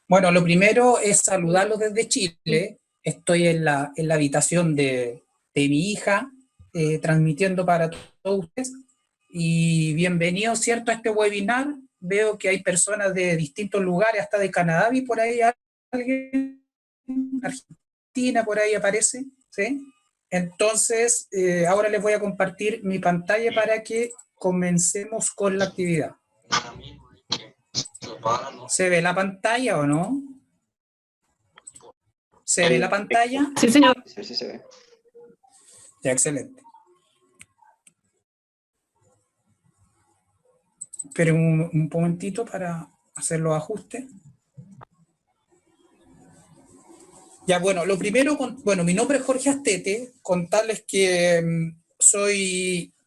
Bueno, lo primero es saludarlos desde Chile. Estoy en la habitación de mi hija, transmitiendo para todos ustedes. Y bienvenidos, ¿cierto?, a este webinar. Veo que hay personas de distintos lugares, hasta de Canadá, vi por ahí alguien, Argentina por ahí aparece, ¿sí? Entonces, ahora les voy a compartir mi pantalla para que comencemos con la actividad. ¿Se ve la pantalla o no? ¿Se ve la pantalla? Sí, señor. Sí, sí se ve. Ya, excelente. Esperen un momentito para hacer los ajustes. Ya, bueno, lo primero, bueno, mi nombre es Jorge Astete, contarles que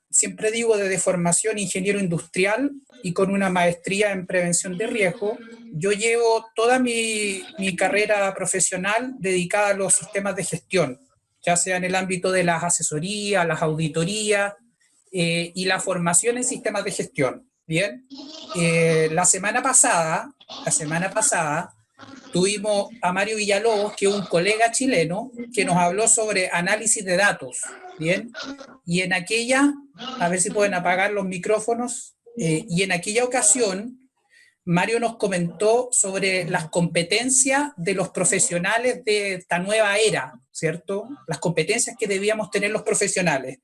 siempre digo, de formación ingeniero industrial y con una maestría en prevención de riesgo. Yo llevo toda mi carrera profesional dedicada a los sistemas de gestión, ya sea en el ámbito de las asesorías, las auditorías y la formación en sistemas de gestión. Bien, la semana pasada, tuvimos a Mario Villalobos, que es un colega chileno, que nos habló sobre análisis de datos, ¿bien? Y en aquella, a ver si pueden apagar los micrófonos, y en aquella ocasión, Mario nos comentó sobre las competencias de los profesionales de esta nueva era, ¿cierto? Las competencias que debíamos tener los profesionales.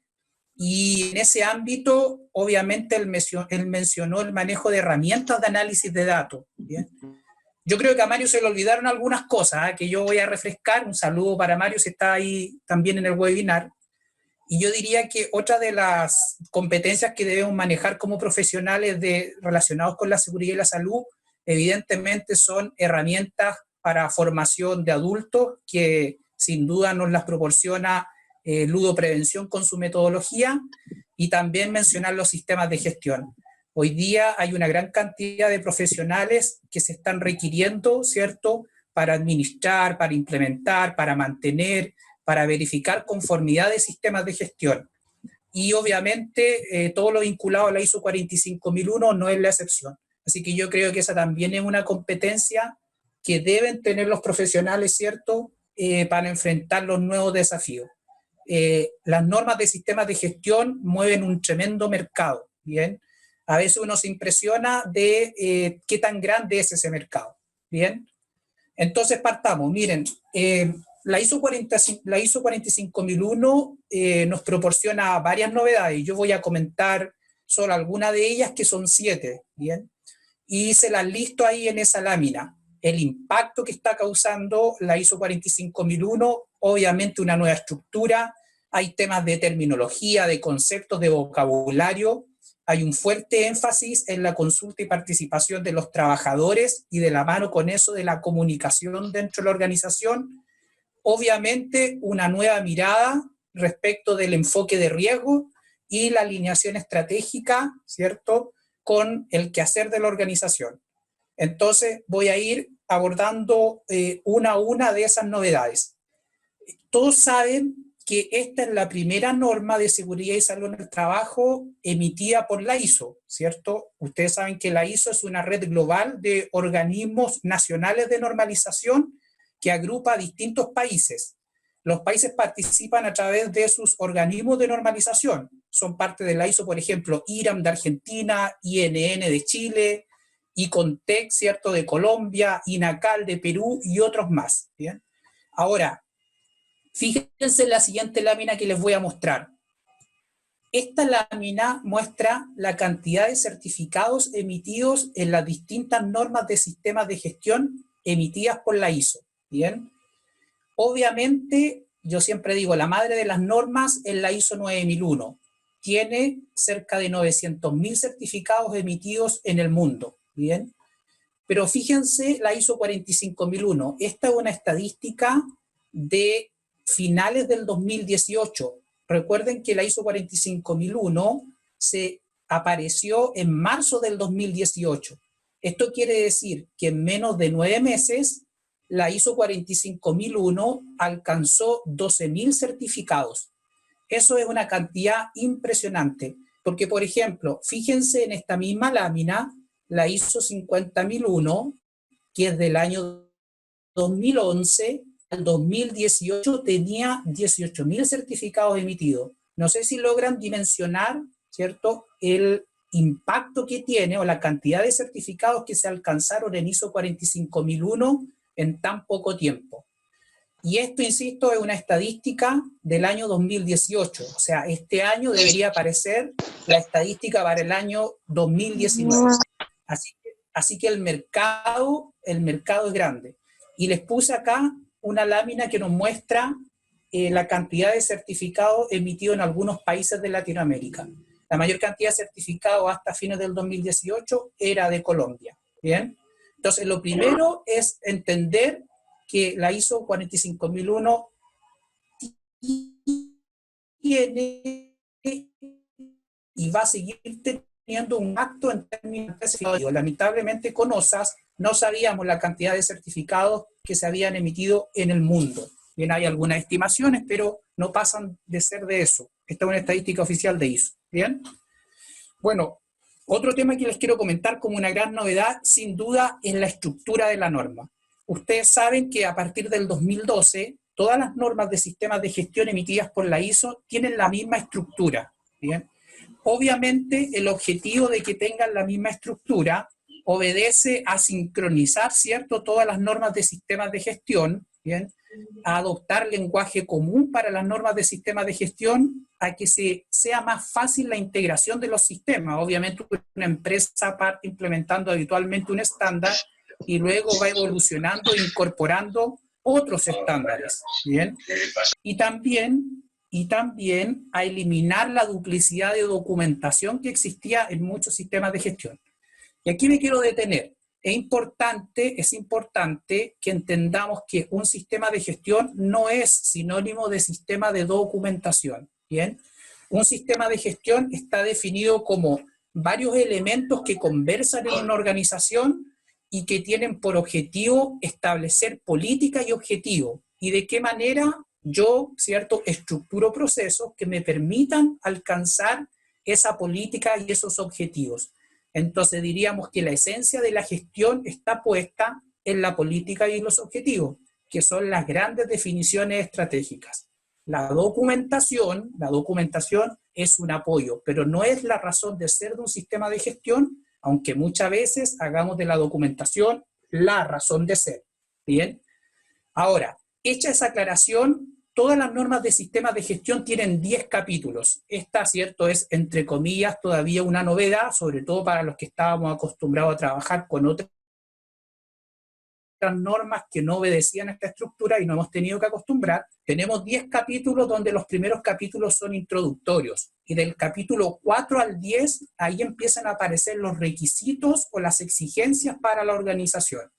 Y en ese ámbito, obviamente, él mencionó el manejo de herramientas de análisis de datos, ¿bien? Yo creo que a Mario se le olvidaron algunas cosas, que yo voy a refrescar. Un saludo para Mario, si está ahí también en el webinar. Y yo diría que otra de las competencias que debemos manejar como profesionales relacionados con la seguridad y la salud, evidentemente son herramientas para formación de adultos, que sin duda nos las proporciona Ludo Prevención con su metodología, y también mencionar los sistemas de gestión. Hoy día hay una gran cantidad de profesionales que se están requiriendo, ¿cierto?, para administrar, para implementar, para mantener, para verificar conformidad de sistemas de gestión. Y obviamente todo lo vinculado a la ISO 45001 no es la excepción. Así que yo creo que esa también es una competencia que deben tener los profesionales, ¿cierto?, para enfrentar los nuevos desafíos. Las normas de sistemas de gestión mueven un tremendo mercado, ¿bien? A veces uno se impresiona de qué tan grande es ese mercado, ¿bien? Entonces partamos, miren, la ISO 45001 nos proporciona varias novedades. Yo voy a comentar solo algunas de ellas, que son 7, ¿bien? Y se las listo ahí en esa lámina. El impacto que está causando la ISO 45001, obviamente una nueva estructura, hay temas de terminología, de conceptos, de vocabulario, hay un fuerte énfasis en la consulta y participación de los trabajadores y de la mano con eso de la comunicación dentro de la organización. Obviamente una nueva mirada respecto del enfoque de riesgo y la alineación estratégica, ¿cierto?, con el quehacer de la organización. Entonces voy a ir abordando una a una de esas novedades. Todos saben que esta es la primera norma de seguridad y salud en el trabajo emitida por la ISO, ¿cierto? Ustedes saben que la ISO es una red global de organismos nacionales de normalización que agrupa a distintos países. Los países participan a través de sus organismos de normalización. Son parte de la ISO, por ejemplo, IRAM de Argentina, INN de Chile, ICONTEC, ¿cierto?, de Colombia, INACAL de Perú y otros más, ¿bien? Ahora, fíjense en la siguiente lámina que les voy a mostrar. Esta lámina muestra la cantidad de certificados emitidos en las distintas normas de sistemas de gestión emitidas por la ISO, ¿bien? Obviamente, yo siempre digo, la madre de las normas es la ISO 9001. Tiene cerca de 900.000 certificados emitidos en el mundo, ¿bien? Pero fíjense la ISO 45001. Esta es una estadística de finales del 2018. Recuerden que la ISO 45001 se apareció en marzo del 2018. Esto quiere decir que en menos de 9 meses la ISO 45001 alcanzó 12.000 certificados. Eso es una cantidad impresionante, porque, por ejemplo, fíjense en esta misma lámina, la ISO 50001 que es del año 2011 al 2018 tenía 18.000 certificados emitidos. No sé si logran dimensionar, ¿cierto?, el impacto que tiene o la cantidad de certificados que se alcanzaron en ISO 45001 en tan poco tiempo. Y esto, insisto, es una estadística del año 2018. O sea, este año debería aparecer la estadística para el año 2019. Así que el mercado es grande. Y les puse acá una lámina que nos muestra la cantidad de certificados emitidos en algunos países de Latinoamérica. La mayor cantidad de certificados hasta fines del 2018 era de Colombia. ¿Bien? Entonces, lo primero es entender que la ISO 45001 tiene y va a seguir teniendo un acto en términos de certificados. Lamentablemente con OSAS no sabíamos la cantidad de certificados que se habían emitido en el mundo. Bien, hay algunas estimaciones, pero no pasan de ser de eso. Esta es una estadística oficial de ISO. Bien. Bueno, otro tema que les quiero comentar como una gran novedad, sin duda, es la estructura de la norma. Ustedes saben que a partir del 2012, todas las normas de sistemas de gestión emitidas por la ISO tienen la misma estructura. ¿Bien? Obviamente, el objetivo de que tengan la misma estructura obedece a sincronizar, ¿cierto?, todas las normas de sistemas de gestión, ¿bien?, a adoptar lenguaje común para las normas de sistemas de gestión, a que sea más fácil la integración de los sistemas. Obviamente una empresa parte implementando habitualmente un estándar y luego va evolucionando e incorporando otros estándares, ¿bien? Y también a eliminar la duplicidad de documentación que existía en muchos sistemas de gestión. Y aquí me quiero detener. Es importante que entendamos que un sistema de gestión no es sinónimo de sistema de documentación. ¿Bien? Un sistema de gestión está definido como varios elementos que conversan en una organización y que tienen por objetivo establecer política y objetivos. Y de qué manera yo, ¿cierto?, estructuro procesos que me permitan alcanzar esa política y esos objetivos. Entonces diríamos que la esencia de la gestión está puesta en la política y los objetivos, que son las grandes definiciones estratégicas. La documentación es un apoyo, pero no es la razón de ser de un sistema de gestión, aunque muchas veces hagamos de la documentación la razón de ser. ¿Bien? Ahora, hecha esa aclaración, todas las normas de sistemas de gestión tienen 10 capítulos. Esta, cierto, es, entre comillas, todavía una novedad, sobre todo para los que estábamos acostumbrados a trabajar con otras normas que no obedecían a esta estructura y no hemos tenido que acostumbrar. Tenemos 10 capítulos donde los primeros capítulos son introductorios. Y del capítulo 4 al 10, ahí empiezan a aparecer los requisitos o las exigencias para la organización.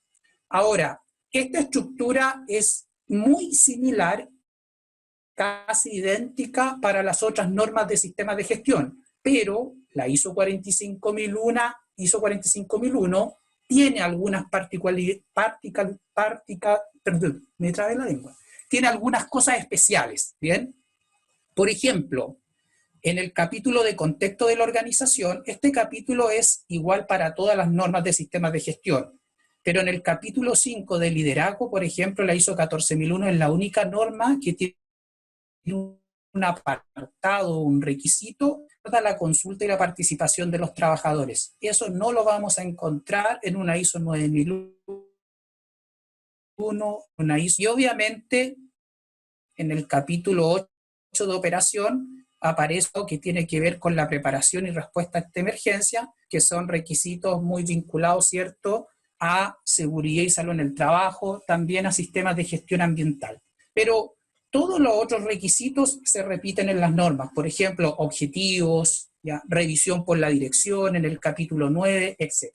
Ahora, esta estructura es muy similar, casi idéntica para las otras normas de sistemas de gestión, pero la ISO 45001 tiene algunas tiene algunas cosas especiales, ¿bien? Por ejemplo, en el capítulo de contexto de la organización, este capítulo es igual para todas las normas de sistemas de gestión, pero en el capítulo 5 de liderazgo, por ejemplo, la ISO 14001 es la única norma que tiene un apartado, un requisito para la consulta y la participación de los trabajadores. Eso no lo vamos a encontrar en una ISO 9001, una ISO. Y obviamente en el capítulo 8 de operación aparece algo que tiene que ver con la preparación y respuesta a esta emergencia, que son requisitos muy vinculados, ¿cierto?, a seguridad y salud en el trabajo, también a sistemas de gestión ambiental. Pero todos los otros requisitos se repiten en las normas, por ejemplo, objetivos, ¿ya?, revisión por la dirección en el capítulo 9, etc.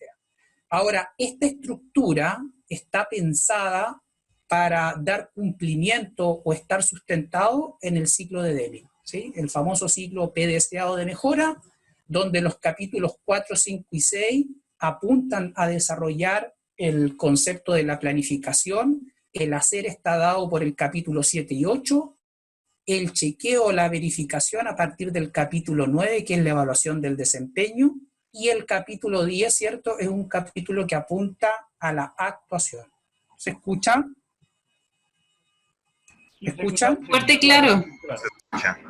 Ahora, esta estructura está pensada para dar cumplimiento o estar sustentado en el ciclo de Deming, ¿sí?, el famoso ciclo PDCA de mejora, donde los capítulos 4, 5 y 6 apuntan a desarrollar el concepto de la planificación. El hacer está dado por el capítulo 7 y 8, el chequeo o la verificación a partir del capítulo 9, que es la evaluación del desempeño, y el capítulo 10, ¿cierto?, es un capítulo que apunta a la actuación. ¿Se escucha? ¿Me escuchan? Fuerte y claro.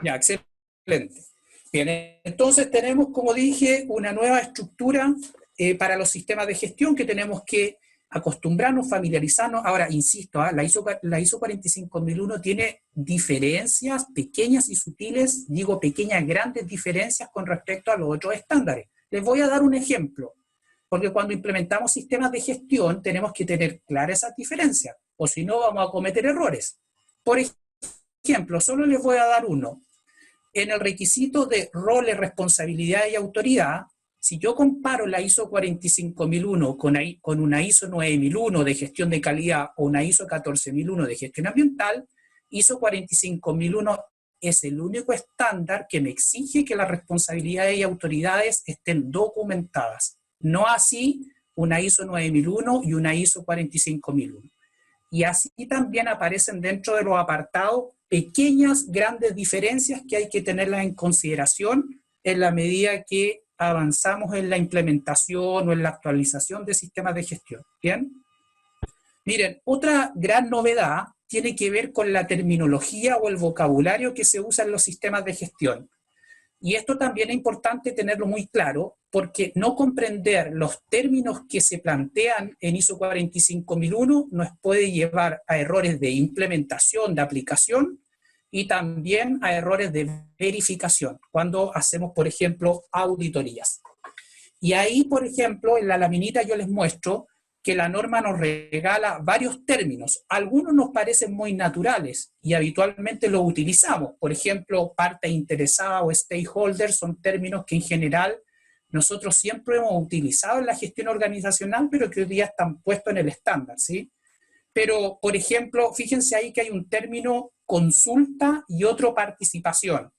Ya, excelente. Bien, entonces tenemos, como dije, una nueva estructura para los sistemas de gestión que tenemos que acostumbrarnos, familiarizarnos. Ahora, insisto, la ISO 45001 tiene diferencias pequeñas y sutiles, digo pequeñas, grandes diferencias con respecto a los otros estándares. Les voy a dar un ejemplo, porque cuando implementamos sistemas de gestión tenemos que tener claras esas diferencias, o si no vamos a cometer errores. Por ejemplo, solo les voy a dar uno. En el requisito de roles, responsabilidad y autoridad, si yo comparo la ISO 45001 con una ISO 9001 de gestión de calidad o una ISO 14001 de gestión ambiental, ISO 45001 es el único estándar que me exige que las responsabilidades y autoridades estén documentadas. No así una ISO 9001 y una ISO 45001. Y así también aparecen dentro de los apartados pequeñas, grandes diferencias que hay que tenerlas en consideración en la medida que avanzamos en la implementación o en la actualización de sistemas de gestión. ¿Bien? Miren, otra gran novedad tiene que ver con la terminología o el vocabulario que se usa en los sistemas de gestión. Y esto también es importante tenerlo muy claro, porque no comprender los términos que se plantean en ISO 45001 nos puede llevar a errores de implementación, de aplicación, y también a errores de verificación, cuando hacemos, por ejemplo, auditorías. Y ahí, por ejemplo, en la laminita yo les muestro que la norma nos regala varios términos. Algunos nos parecen muy naturales y habitualmente los utilizamos. Por ejemplo, parte interesada o stakeholder son términos que en general nosotros siempre hemos utilizado en la gestión organizacional, pero que hoy día están puestos en el estándar, ¿sí? Pero, por ejemplo, fíjense ahí que hay un término consulta y otro participación.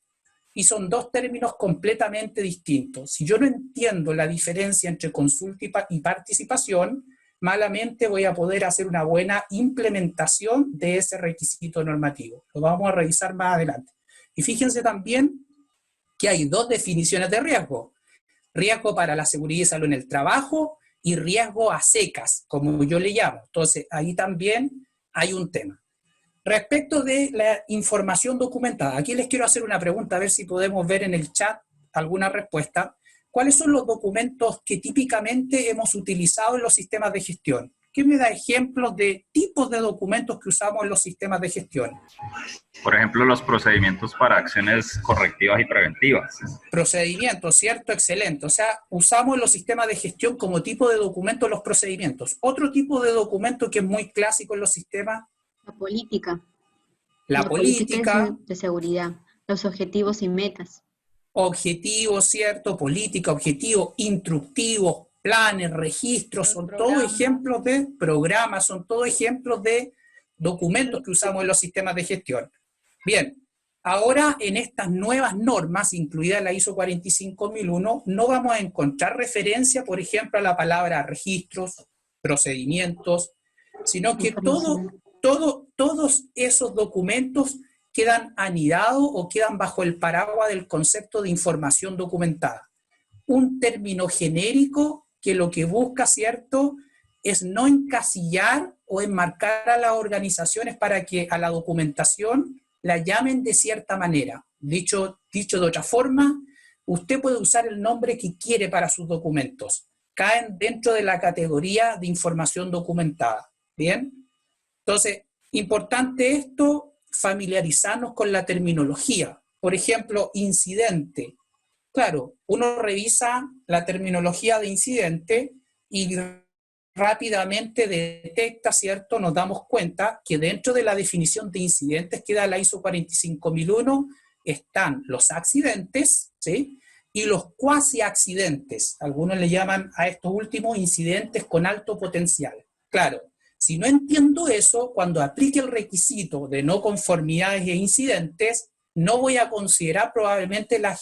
Y son dos términos completamente distintos. Si yo no entiendo la diferencia entre consulta y participación, malamente voy a poder hacer una buena implementación de ese requisito normativo. Lo vamos a revisar más adelante. Y fíjense también que hay dos definiciones de riesgo. Riesgo para la seguridad y salud en el trabajo y riesgo a secas, como yo le llamo. Entonces, ahí también hay un tema. Respecto de la información documentada, aquí les quiero hacer una pregunta, a ver si podemos ver en el chat alguna respuesta. ¿Cuáles son los documentos que típicamente hemos utilizado en los sistemas de gestión? ¿Qué me da ejemplos de tipos de documentos que usamos en los sistemas de gestión? Por ejemplo, los procedimientos para acciones correctivas y preventivas. Procedimientos, ¿cierto? Excelente. O sea, usamos en los sistemas de gestión como tipo de documento los procedimientos. Otro tipo de documento que es muy clásico en los sistemas. La política. La política de seguridad, los objetivos y metas. Objetivos, ¿cierto? Política, objetivos, instructivos, planes, registros, son todos ejemplos de programas, son todos ejemplos de documentos que usamos en los sistemas de gestión. Bien, ahora en estas nuevas normas, incluida la ISO 45001, no vamos a encontrar referencia, por ejemplo, a la palabra registros, procedimientos, sino que todos esos documentos quedan anidados o quedan bajo el paraguas del concepto de información documentada. Un término genérico que lo que busca, ¿cierto?, es no encasillar o enmarcar a las organizaciones para que a la documentación la llamen de cierta manera. Dicho de otra forma, usted puede usar el nombre que quiere para sus documentos. Caen dentro de la categoría de información documentada. ¿Bien? Entonces, importante esto, familiarizarnos con la terminología. Por ejemplo, incidente. Claro, uno revisa la terminología de incidente y rápidamente detecta, ¿cierto? Nos damos cuenta que dentro de la definición de incidentes que da la ISO 45001 están los accidentes, ¿sí?, y los cuasi accidentes. Algunos le llaman a estos últimos incidentes con alto potencial. Claro, si no entiendo eso, cuando aplique el requisito de no conformidades e incidentes, no voy a considerar probablemente la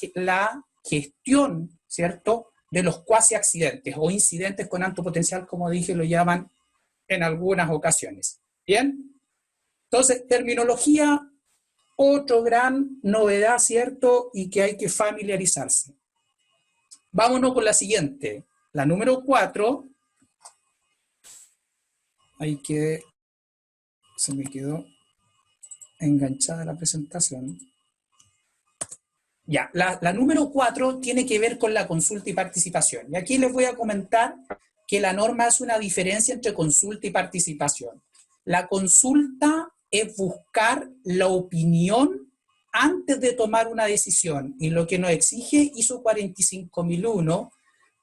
gestión, ¿cierto?, de los cuasi accidentes o incidentes con alto potencial, como dije, lo llaman en algunas ocasiones. ¿Bien? Entonces, terminología, otro gran novedad, ¿cierto?, y que hay que familiarizarse. Vámonos con la siguiente, la número 4. Ahí que se me quedó enganchada la presentación. Ya, la número 4 tiene que ver con la consulta y participación. Y aquí les voy a comentar que la norma hace una diferencia entre consulta y participación. La consulta es buscar la opinión antes de tomar una decisión, y lo que nos exige ISO 45001,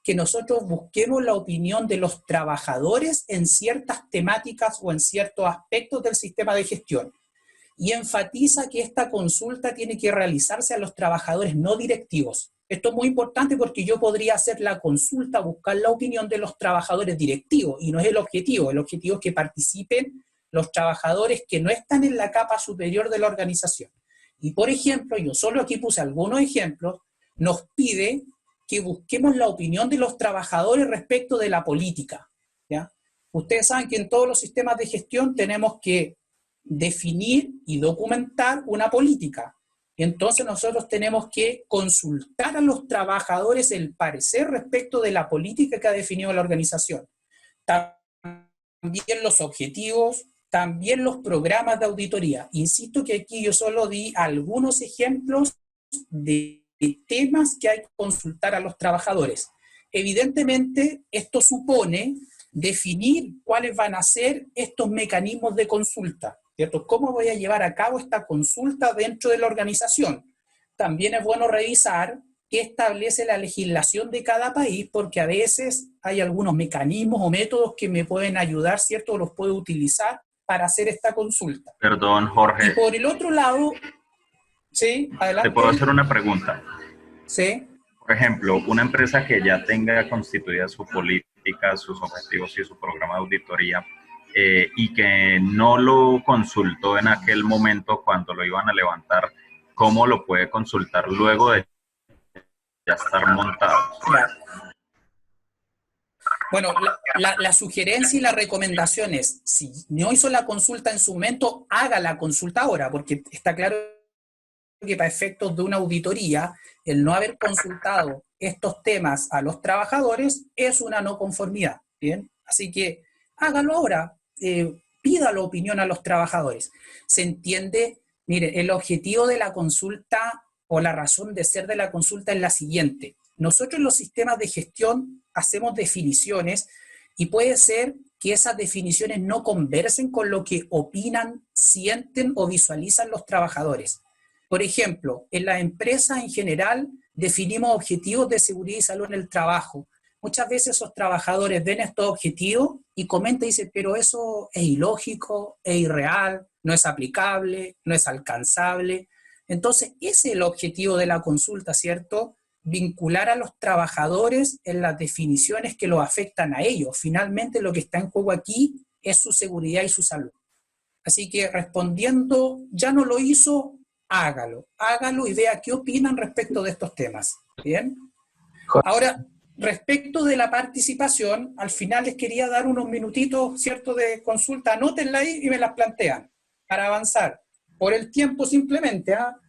que nosotros busquemos la opinión de los trabajadores en ciertas temáticas o en ciertos aspectos del sistema de gestión. Y enfatiza que esta consulta tiene que realizarse a los trabajadores no directivos. Esto es muy importante porque yo podría hacer la consulta, buscar la opinión de los trabajadores directivos, y no es el objetivo es que participen los trabajadores que no están en la capa superior de la organización. Y por ejemplo, yo solo aquí puse algunos ejemplos, nos pide que busquemos la opinión de los trabajadores respecto de la política, ¿ya? Ustedes saben que en todos los sistemas de gestión tenemos que definir y documentar una política. Y entonces nosotros tenemos que consultar a los trabajadores el parecer respecto de la política que ha definido la organización. También los objetivos, también los programas de auditoría. Insisto que aquí yo solo di algunos ejemplos de temas que hay que consultar a los trabajadores. Evidentemente, esto supone definir cuáles van a ser estos mecanismos de consulta, ¿cierto? ¿Cómo voy a llevar a cabo esta consulta dentro de la organización? También es bueno revisar qué establece la legislación de cada país, porque a veces hay algunos mecanismos o métodos que me pueden ayudar, ¿cierto? O los puedo utilizar para hacer esta consulta. Perdón, Jorge. Y por el otro lado, sí, adelante. ¿Te puedo hacer una pregunta? Sí. Por ejemplo, una empresa que ya tenga constituida su política, sus objetivos y su programa de auditoría, y que no lo consultó en aquel momento cuando lo iban a levantar, ¿cómo lo puede consultar luego de ya estar montado? Claro. Bueno, la sugerencia y la recomendación es, si no hizo la consulta en su momento, haga la consulta ahora, porque está claro que para efectos de una auditoría, el no haber consultado estos temas a los trabajadores es una no conformidad, ¿bien? Así que hágalo ahora, pida la opinión a los trabajadores. ¿Se entiende? Mire, el objetivo de la consulta o la razón de ser de la consulta es la siguiente. Nosotros en los sistemas de gestión hacemos definiciones y puede ser que esas definiciones no conversen con lo que opinan, sienten o visualizan los trabajadores. Por ejemplo, en la empresa en general definimos objetivos de seguridad y salud en el trabajo. Muchas veces esos trabajadores ven estos objetivos y comentan y dicen, pero eso es ilógico, es irreal, no es aplicable, no es alcanzable. Entonces, ese es el objetivo de la consulta, ¿cierto? Vincular a los trabajadores en las definiciones que los afectan a ellos. Finalmente, lo que está en juego aquí es su seguridad y su salud. Así que respondiendo, ya no lo hizo, hágalo y vea qué opinan respecto de estos temas. ¿Bien? Ahora, respecto de la participación, al final les quería dar unos minutitos, ¿cierto?, de consulta. Anótenla ahí y me las plantean para avanzar. Por el tiempo simplemente, ¿ah?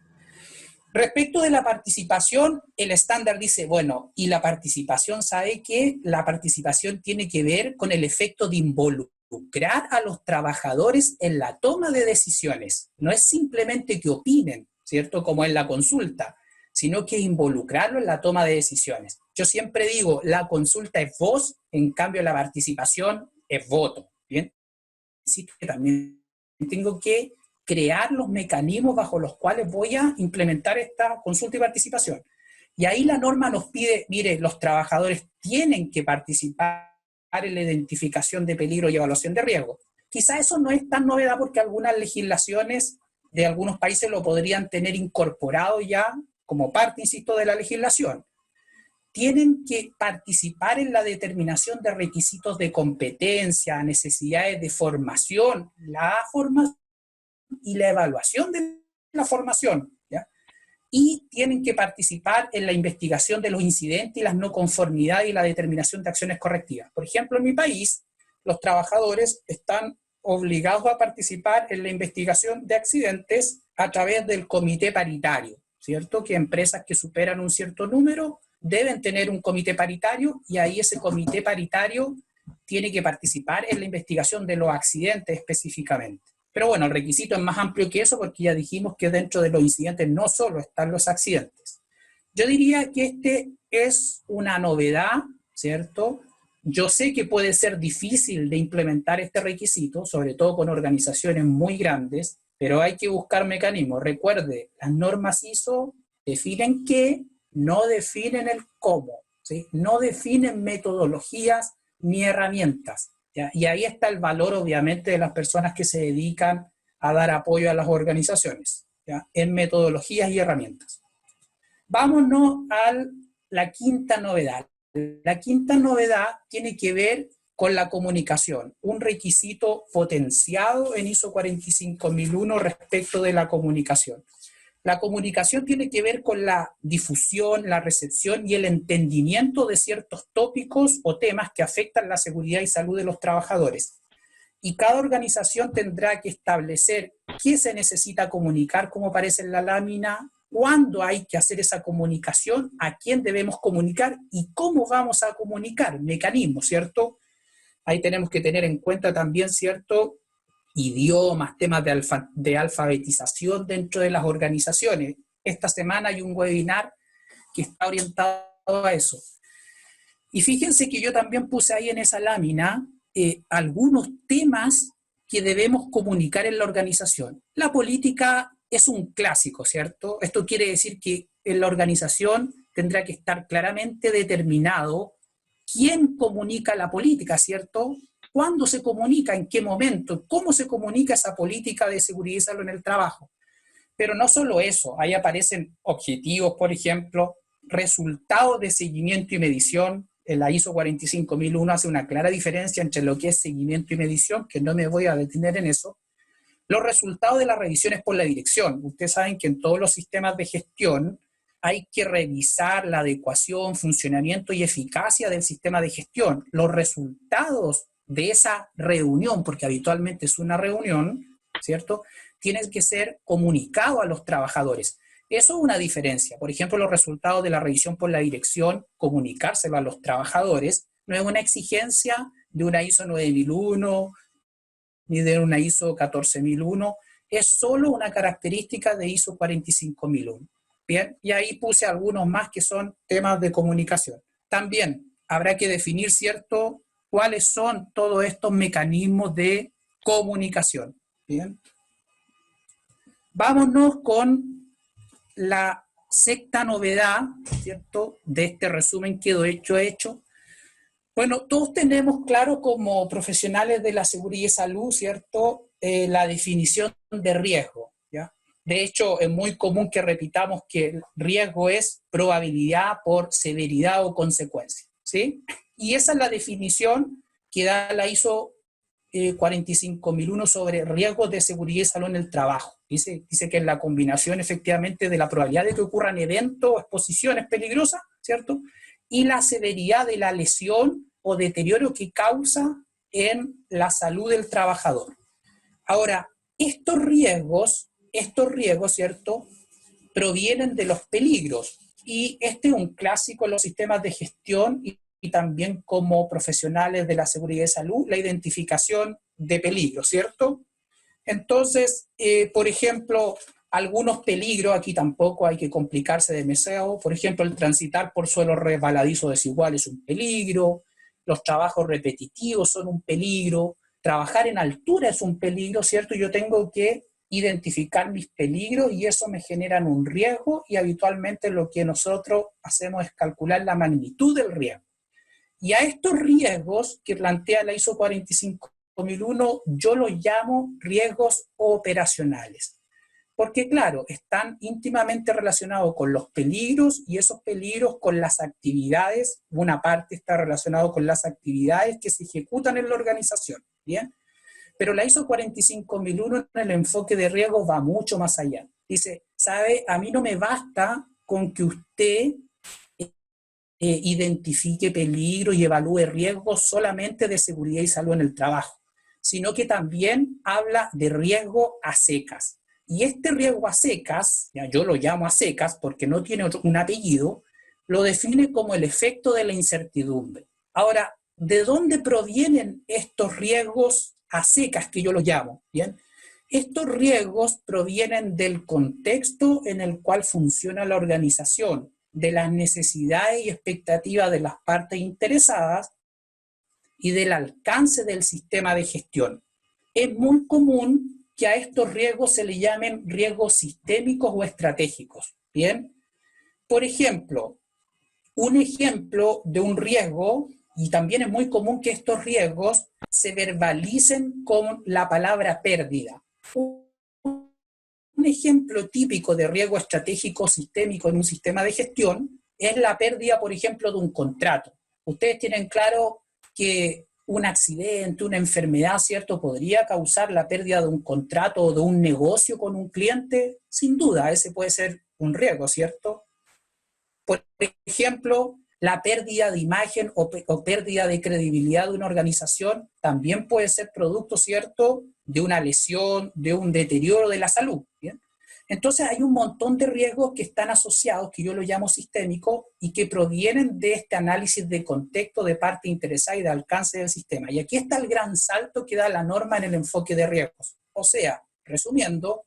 Respecto de la participación, el estándar dice, bueno, y la participación, ¿sabe qué? La participación tiene que ver con el efecto de involucrar a los trabajadores en la toma de decisiones. No es simplemente que opinen, ¿cierto?, como en la consulta, sino que involucrarlo en la toma de decisiones. Yo siempre digo, la consulta es voz, en cambio la participación es voto, ¿bien? Así que también tengo que crear los mecanismos bajo los cuales voy a implementar esta consulta y participación. Y ahí la norma nos pide, mire, los trabajadores tienen que participar en la identificación de peligro y evaluación de riesgo. Quizá eso no es tan novedad porque algunas legislaciones de algunos países lo podrían tener incorporado ya como parte, insisto, de la legislación. Tienen que participar en la determinación de requisitos de competencia, necesidades de formación, la formación y la evaluación de la formación, ¿ya? Y tienen que participar en la investigación de los incidentes y las no conformidades y la determinación de acciones correctivas. Por ejemplo, en mi país, los trabajadores están obligados a participar en la investigación de accidentes a través del comité paritario, ¿cierto? Que empresas que superan un cierto número deben tener un comité paritario y ahí ese comité paritario tiene que participar en la investigación de los accidentes específicamente. Pero bueno, el requisito es más amplio que eso porque ya dijimos que dentro de los incidentes no solo están los accidentes. Yo diría que este es una novedad, ¿cierto? Yo sé que puede ser difícil de implementar este requisito, sobre todo con organizaciones muy grandes, pero hay que buscar mecanismos. Recuerde, las normas ISO definen qué, no definen el cómo, ¿sí? No definen metodologías ni herramientas, ¿ya? Y ahí está el valor, obviamente, de las personas que se dedican a dar apoyo a las organizaciones, ¿ya? En metodologías y herramientas. Vámonos a la quinta novedad. La quinta novedad tiene que ver con la comunicación, un requisito potenciado en ISO 45001 respecto de la comunicación. La comunicación tiene que ver con la difusión, la recepción y el entendimiento de ciertos tópicos o temas que afectan la seguridad y salud de los trabajadores. Y cada organización tendrá que establecer qué se necesita comunicar, como aparece en la lámina, cuándo hay que hacer esa comunicación, a quién debemos comunicar y cómo vamos a comunicar, mecanismos, ¿cierto? Ahí tenemos que tener en cuenta también, ¿cierto?, idiomas, temas de alfabetización dentro de las organizaciones. Esta semana hay un webinar que está orientado a eso. Y fíjense que yo también puse ahí en esa lámina algunos temas que debemos comunicar en la organización. La política es un clásico, ¿cierto? Esto quiere decir que en la organización tendrá que estar claramente determinado quién comunica la política, ¿cierto? ¿Cuándo se comunica? ¿En qué momento? ¿Cómo se comunica esa política de seguridad y salud en el trabajo? Pero no solo eso, ahí aparecen objetivos, por ejemplo, resultados de seguimiento y medición. En la ISO 45001 hace una clara diferencia entre lo que es seguimiento y medición, que no me voy a detener en eso. Los resultados de las revisiones por la dirección. Ustedes saben que en todos los sistemas de gestión hay que revisar la adecuación, funcionamiento y eficacia del sistema de gestión. Los resultados de esa reunión, porque habitualmente es una reunión, ¿cierto?, tienen que ser comunicados a los trabajadores. Eso es una diferencia. Por ejemplo, los resultados de la revisión por la dirección, comunicárselo a los trabajadores, no es una exigencia de una ISO 9001, ni de una ISO 14001, es solo una característica de ISO 45001. Bien, y ahí puse algunos más que son temas de comunicación. También habrá que definir, ¿cierto?, cuáles son todos estos mecanismos de comunicación. Bien. Vámonos con la sexta novedad, ¿cierto?, de este resumen que he hecho. Bueno, todos tenemos claro como profesionales de la seguridad y salud, ¿cierto?, la definición de riesgo, ¿ya? De hecho, es muy común que repitamos que el riesgo es probabilidad por severidad o consecuencia, ¿sí? Y esa es la definición que da la ISO 45001 sobre riesgos de seguridad y salud en el trabajo. Dice que es la combinación efectivamente de la probabilidad de que ocurran eventos o exposiciones peligrosas, ¿cierto?, y la severidad de la lesión o deterioro que causa en la salud del trabajador. Ahora, estos riesgos, ¿cierto?, provienen de los peligros, y este es un clásico en los sistemas de gestión y también como profesionales de la seguridad y salud, la identificación de peligros, ¿cierto? Entonces, por ejemplo, algunos peligros, aquí tampoco hay que complicarse demasiado, por ejemplo, el transitar por suelo resbaladizo desigual es un peligro, los trabajos repetitivos son un peligro, trabajar en altura es un peligro, ¿cierto? Yo tengo que identificar mis peligros y eso me genera un riesgo, y habitualmente lo que nosotros hacemos es calcular la magnitud del riesgo. Y a estos riesgos que plantea la ISO 45001 yo los llamo riesgos operacionales. Porque claro, están íntimamente relacionados con los peligros, y esos peligros con las actividades, una parte está relacionado con las actividades que se ejecutan en la organización, ¿bien? Pero la ISO 45001 en el enfoque de riesgos va mucho más allá. Dice, ¿sabe? A mí no me basta con que usted identifique peligro y evalúe riesgos solamente de seguridad y salud en el trabajo, sino que también habla de riesgo a secas. Y este riesgo a secas, ya yo lo llamo a secas porque no tiene un apellido, lo define como el efecto de la incertidumbre. Ahora, ¿de dónde provienen estos riesgos a secas, que yo los llamo? ¿Bien? Estos riesgos provienen del contexto en el cual funciona la organización, de las necesidades y expectativas de las partes interesadas y del alcance del sistema de gestión. Es muy común que a estos riesgos se le llamen riesgos sistémicos o estratégicos. ¿Bien? Por ejemplo, un ejemplo de un riesgo, y también es muy común que estos riesgos se verbalicen con la palabra pérdida. Un ejemplo típico de riesgo estratégico sistémico en un sistema de gestión es la pérdida, por ejemplo, de un contrato. Ustedes tienen claro que un accidente, una enfermedad, ¿cierto?, podría causar la pérdida de un contrato o de un negocio con un cliente. Sin duda, ese puede ser un riesgo, ¿cierto? Por ejemplo, la pérdida de imagen o pérdida de credibilidad de una organización también puede ser producto, ¿cierto?, de una lesión, de un deterioro de la salud. ¿Bien? Entonces hay un montón de riesgos que están asociados, que yo lo llamo sistémicos, y que provienen de este análisis de contexto de parte interesada y de alcance del sistema. Y aquí está el gran salto que da la norma en el enfoque de riesgos. O sea, resumiendo,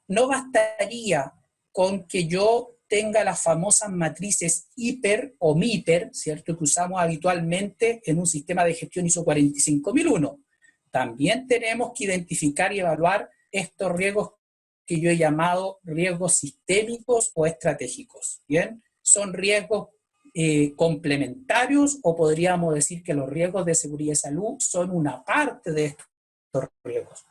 no bastaría con que yo tenga las famosas matrices HIPER o MIPER, ¿cierto?, que usamos habitualmente en un sistema de gestión ISO 45001. También tenemos que identificar y evaluar estos riesgos que yo he llamado riesgos sistémicos o estratégicos. ¿Bien? Son riesgos complementarios, o podríamos decir que los riesgos de seguridad y salud son una parte de estos riesgos.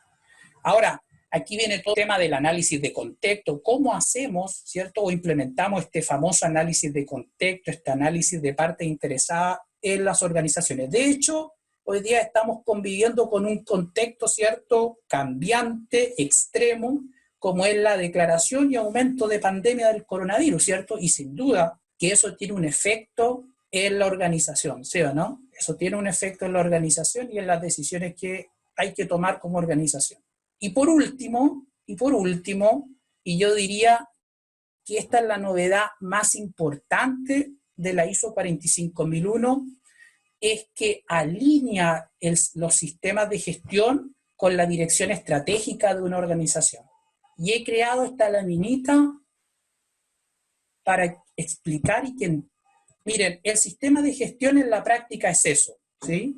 Ahora, aquí viene todo el tema del análisis de contexto. ¿Cómo hacemos, cierto, o implementamos este famoso análisis de contexto, este análisis de parte interesada en las organizaciones? De hecho, hoy día estamos conviviendo con un contexto, ¿cierto?, cambiante, extremo, como es la declaración y aumento de pandemia del coronavirus, ¿cierto? Y sin duda que eso tiene un efecto en la organización, ¿sí o no? Eso tiene un efecto en la organización y en las decisiones que hay que tomar como organización. Y por último, y yo diría que esta es la novedad más importante de la ISO 45001, es que alinea los sistemas de gestión con la dirección estratégica de una organización. Y he creado esta laminita para explicar y que, miren, el sistema de gestión en la práctica es eso, ¿sí?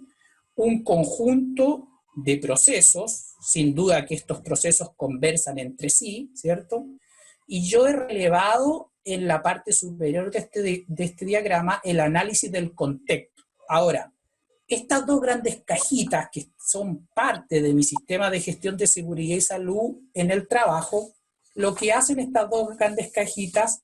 Un conjunto de procesos, sin duda que estos procesos conversan entre sí, ¿cierto? Y yo he relevado en la parte superior de este diagrama el análisis del contexto. Ahora, estas dos grandes cajitas que son parte de mi sistema de gestión de seguridad y salud en el trabajo, lo que hacen estas dos grandes cajitas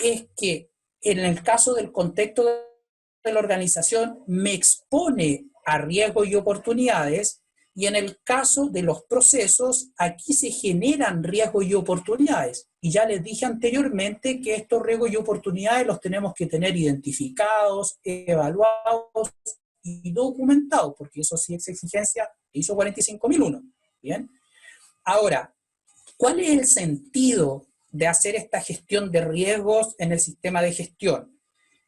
es que en el caso del contexto de la organización me expone a riesgos y oportunidades, y en el caso de los procesos, aquí se generan riesgos y oportunidades. Y ya les dije anteriormente que estos riesgos y oportunidades los tenemos que tener identificados, evaluados y documentados, porque eso sí es exigencia ISO 45001. ¿Bien? Ahora, ¿cuál es el sentido de hacer esta gestión de riesgos en el sistema de gestión?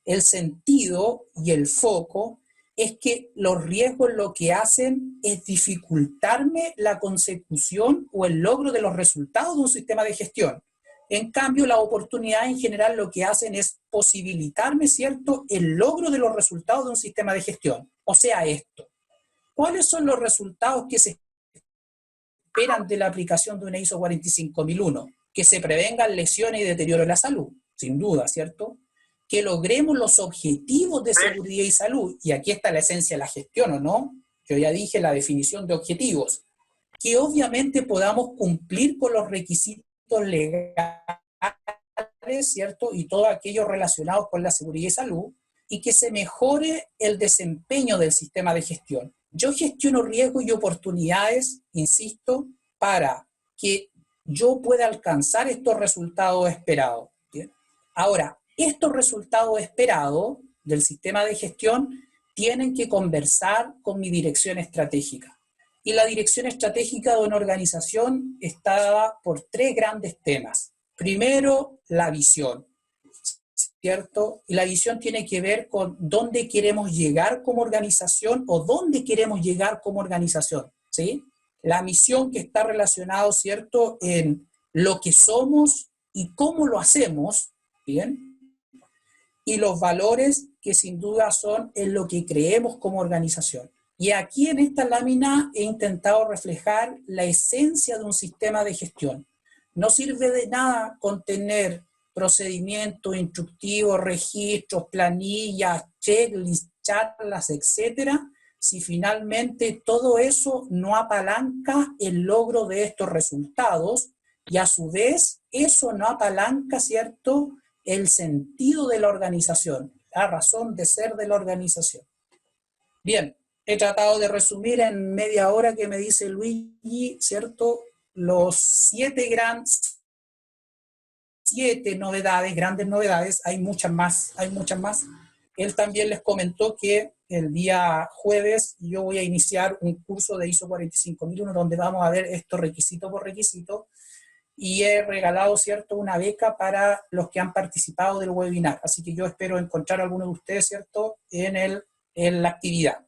El sentido y el foco es que los riesgos lo que hacen es dificultarme la consecución o el logro de los resultados de un sistema de gestión. En cambio, las oportunidades en general lo que hacen es posibilitarme, ¿cierto?, el logro de los resultados de un sistema de gestión. O sea, esto. ¿Cuáles son los resultados que se esperan de la aplicación de una ISO 45001? Que se prevengan lesiones y deterioro de la salud, sin duda, ¿cierto? Que logremos los objetivos de seguridad y salud, y aquí está la esencia de la gestión, ¿o no? Yo ya dije la definición de objetivos. Que obviamente podamos cumplir con los requisitos legales, ¿cierto? Y todo aquello relacionado con la seguridad y salud, y que se mejore el desempeño del sistema de gestión. Yo gestiono riesgos y oportunidades, insisto, para que yo pueda alcanzar estos resultados esperados. ¿Bien? Ahora, estos resultados esperados del sistema de gestión tienen que conversar con mi dirección estratégica. Y la dirección estratégica de una organización está dada por tres grandes temas. Primero, la visión, ¿cierto? Y la visión tiene que ver con dónde queremos llegar como organización o dónde queremos llegar como organización, ¿sí? La misión que está relacionado, ¿cierto?, en lo que somos y cómo lo hacemos, ¿bien? Y los valores que sin duda son en lo que creemos como organización. Y aquí en esta lámina he intentado reflejar la esencia de un sistema de gestión. No sirve de nada contener procedimientos instructivos, registros, planillas, checklists, charlas, etcétera, si finalmente todo eso no apalanca el logro de estos resultados y a su vez eso no apalanca, ¿cierto?, el sentido de la organización, la razón de ser de la organización. Bien, he tratado de resumir en media hora que me dice Luigi, ¿cierto?, los siete novedades, grandes novedades, hay muchas más. Él también les comentó que el día jueves yo voy a iniciar un curso de ISO 45001 donde vamos a ver esto requisito por requisito, y he regalado, ¿cierto?, una beca para los que han participado del webinar. Así que yo espero encontrar a alguno de ustedes, ¿cierto?, en la actividad.